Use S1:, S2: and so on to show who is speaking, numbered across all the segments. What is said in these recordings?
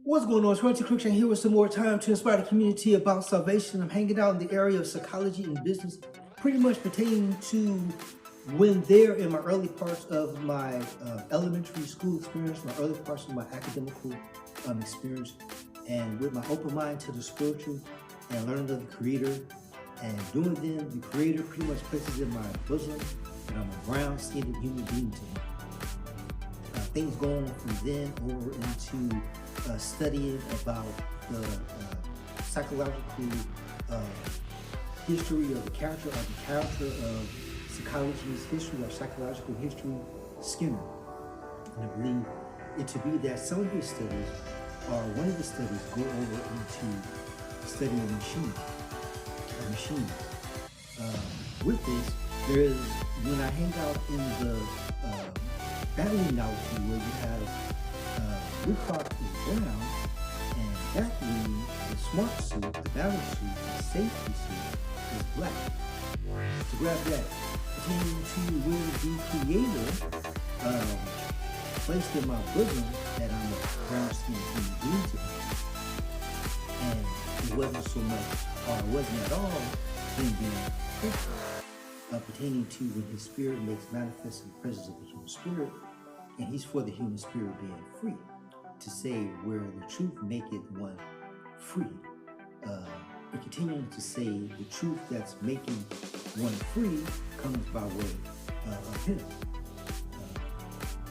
S1: What's going on? It's Runty Cruikshank here with some more time to inspire the community about salvation. I'm hanging out in the area of psychology and business, pretty much pertaining to when there in my early parts of my elementary school experience, my early parts of my academical experience, and with my open mind to the spiritual and learning of the Creator and doing then the Creator pretty much places in my bosom that I'm a brown-skinned human being to Him. Things going from then over into studying about the psychological history of the character of psychology's history or psychological history, Skinner. And I believe it to be that some of his studies, or one of the studies, go over into studying machines. With this, there is, when I hang out in the battling analogy where you have Blue Cross is brown, and Batwing, the smart suit, the battle suit, the safety suit, is black. To grab that, pertaining to where the Creator placed in my bosom that I'm a brown-skinned human being to Him. And it wasn't so much, or it wasn't at all, Him being perfect, pertaining to when His Spirit makes manifest in the presence of the human spirit, and He's for the human spirit being free. To say where the truth maketh one free. And continuing to say the truth that's making one free comes by way of Him.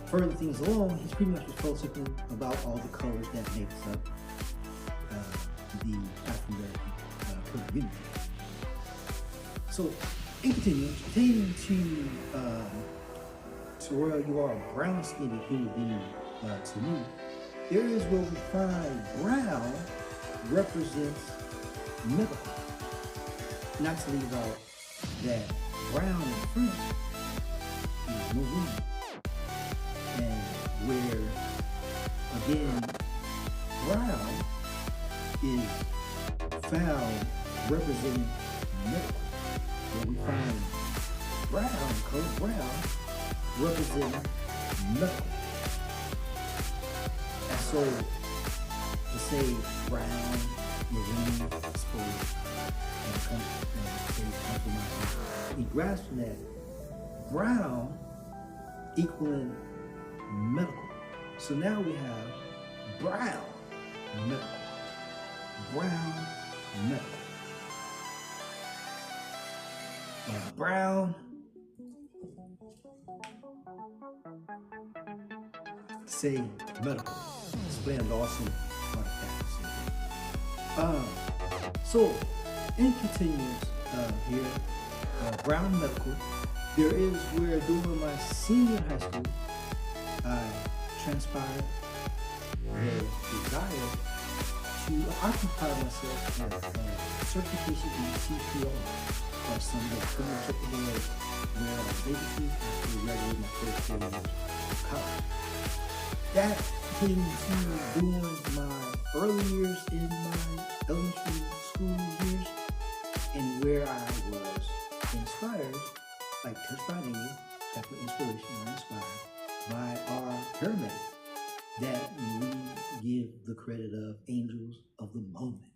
S1: Further things along, he's pretty much focusing about all the colors that makes up the African American community. So, in continuing, pertaining to where you are a brown-skinned human being to me, areas where we find brown represents medical. Not to leave out that brown in French is maroon. And where, again, brown is found representing medical. Where we find brown, color brown, representing medical. So, to say brown, maroon, exposed, we grasp that brown equaling medical. So now we have brown medical. Brown medical. And brown say medical. Explained also about that. So, in continuance here, brown medical, there is where during my senior high school, I transpired the desire to occupy myself as certification in CPR, or some that pretty much up ahead where I basically actually graduated my first 4 years of college. That came to during my early years in my elementary school years, and where I was inspired, like touched by an angel, type of inspiration or inspired by our paramedic that we give the credit of angels of the moment.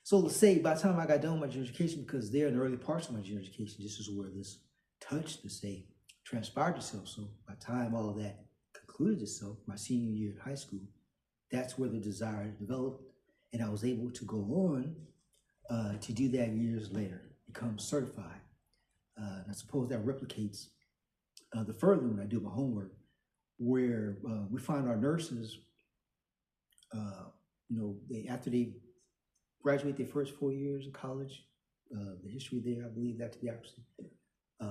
S1: So let's say by the time I got done with my junior education, because there in the early parts of my junior education, this is where this touch to say transpired itself. So by the time all of that concluded itself, my senior year in high school, that's where the desire developed, and I was able to go on to do that years later, become certified. And I suppose that replicates the further when I do my homework, where we find our nurses, after they graduate their first 4 years of college, the history there, I believe that to be accurate,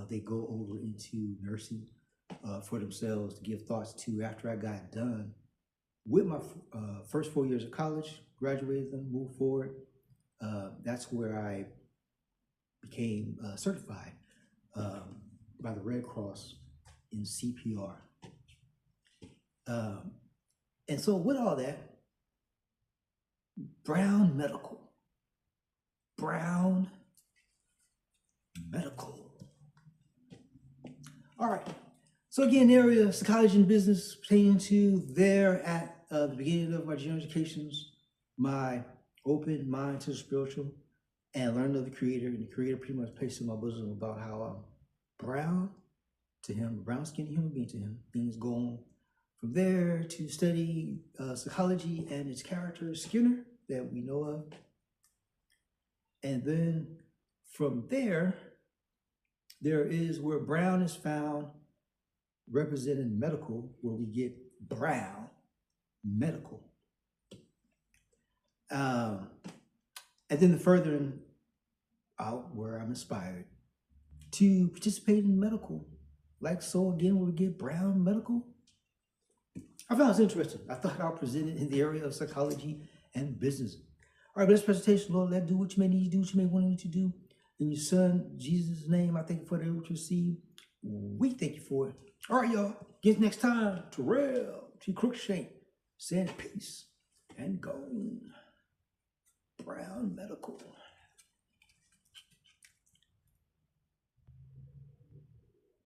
S1: they go over into nursing for themselves to give thoughts to. After I got done with my first 4 years of college, graduated them, moved forward, that's where I became certified by the Red Cross in CPR. And so with all that, brown medical. All right. So again, the area of psychology and business pertaining to there at the beginning of my general educations, my open mind to the spiritual and learning of the Creator. And the Creator pretty much placed in my bosom about how I'm brown to him, brown skinned human being to him. Things go on from there to study psychology and its character, Skinner, that we know of. And then from there is where Brown is found, representing medical, where we get Brown medical. And then the furthering out where I'm inspired to participate in medical. Like so again, where we get Brown medical. I found this interesting. I thought I'll present it in the area of psychology and business. All right, blessed presentation, Lord. Let do what you may need to do, what you may want to do. In your son, Jesus' name, I thank you for the what you receive. We thank you for it. All right, y'all. Get next time. Terrell, T. Crookshank, saying peace and go. Brown medical.